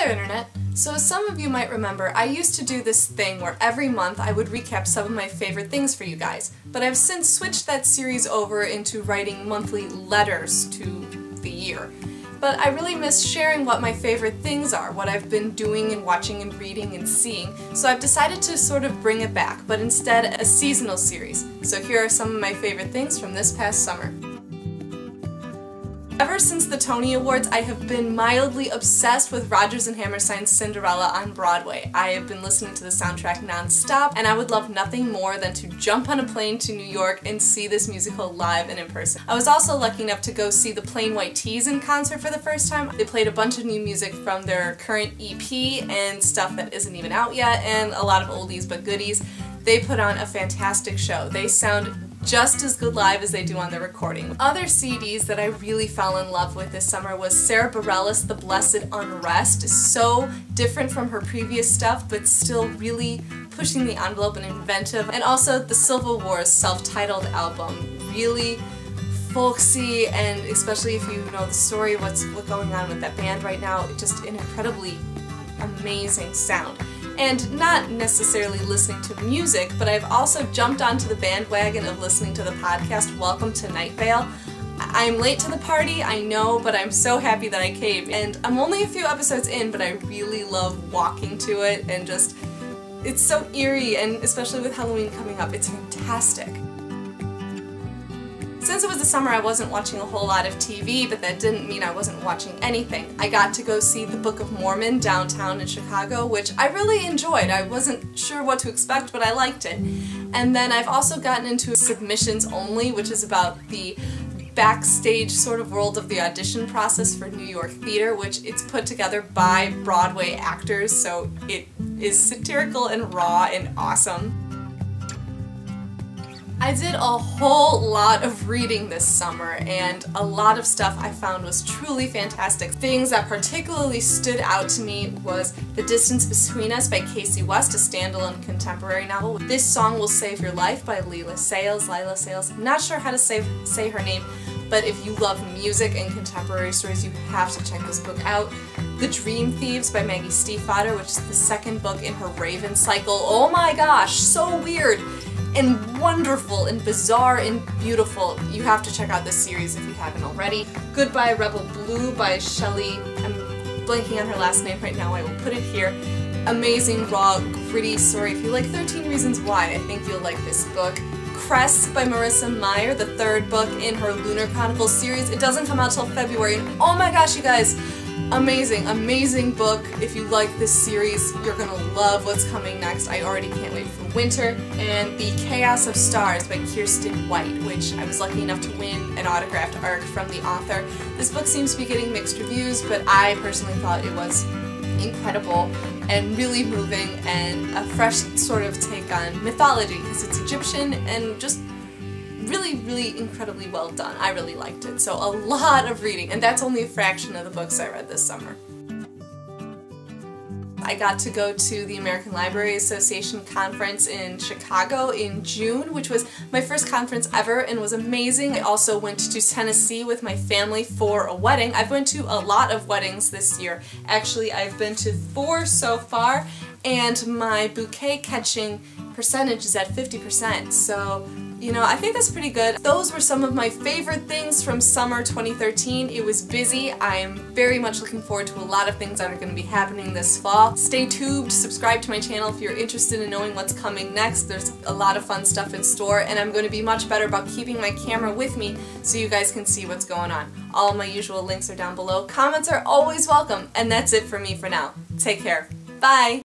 there, Internet! So as some of you might remember, I used to do this thing where every month I would recap some of my favorite things for you guys, but I've since switched that series over into writing monthly letters to the year. But I really miss sharing what my favorite things are, what I've been doing and watching and reading and seeing, so I've decided to sort of bring it back, but instead a seasonal series. So here are some of my favorite things from this past summer. Ever since the Tony Awards, I have been mildly obsessed with Rodgers and Hammerstein's Cinderella on Broadway. I have been listening to the soundtrack non-stop, and I would love nothing more than to jump on a plane to New York and see this musical live and in person. I was also lucky enough to go see the Plain White T's in concert for the first time. They played a bunch of new music from their current EP and stuff that isn't even out yet, and a lot of oldies but goodies. They put on a fantastic show. They sound just as good live as they do on the recording. Other CDs that I really fell in love with this summer was Sara Bareilles' The Blessed Unrest. So different from her previous stuff, but still really pushing the envelope and inventive. And also the Civil War's self-titled album. Really folksy, and especially if you know the story of what's going on with that band right now, just an incredibly amazing sound. And not necessarily listening to music, but I've also jumped onto the bandwagon of listening to the podcast Welcome to Night Vale. I'm late to the party, I know, but I'm so happy that I came. And I'm only a few episodes in, but I really love walking to it, and just, it's so eerie, and especially with Halloween coming up, it's fantastic. Since it was the summer, I wasn't watching a whole lot of TV, but that didn't mean I wasn't watching anything. I got to go see the Book of Mormon downtown in Chicago, which I really enjoyed. I wasn't sure what to expect, but I liked it. And then I've also gotten into Submissions Only, which is about the backstage sort of world of the audition process for New York theater, which it's put together by Broadway actors, so it is satirical and raw and awesome. I did a whole lot of reading this summer, and a lot of stuff I found was truly fantastic. Things that particularly stood out to me was The Distance Between Us by Casey West, a standalone contemporary novel. This Song Will Save Your Life by Lila Sales. I'm not sure how to say her name, but if you love music and contemporary stories, you have to check this book out. The Dream Thieves by Maggie Stiefvater, which is the second book in her Raven cycle. Oh my gosh, so weird and wonderful and bizarre and beautiful. You have to check out this series if you haven't already. Goodbye Rebel Blue by Shelley, I'm blanking on her last name right now, I will put it here. Amazing, raw, gritty story. If you like 13 Reasons Why, I think you'll like this book. Cress by Marissa Meyer, the third book in her Lunar Chronicles series. It doesn't come out till February, and oh my gosh, you guys, amazing, amazing book. If you like this series, you're gonna love what's coming next. I already can't wait for winter. And The Chaos of Stars by Kiersten White, which I was lucky enough to win an autographed ARC from the author. This book seems to be getting mixed reviews, but I personally thought it was incredible and really moving, and a fresh sort of take on mythology, because it's Egyptian and just really, really incredibly well done. I really liked it. So a lot of reading, and that's only a fraction of the books I read this summer. I got to go to the American Library Association conference in Chicago in June, which was my first conference ever and was amazing. I also went to Tennessee with my family for a wedding. I've been to a lot of weddings this year. Actually, I've been to 4 so far, and my bouquet catching percentage is at 50%, so you know, I think that's pretty good. Those were some of my favorite things from summer 2013. It was busy. I am very much looking forward to a lot of things that are going to be happening this fall. Stay tuned, subscribe to my channel if you're interested in knowing what's coming next. There's a lot of fun stuff in store, and I'm going to be much better about keeping my camera with me so you guys can see what's going on. All of my usual links are down below. Comments are always welcome, and that's it for me for now. Take care. Bye!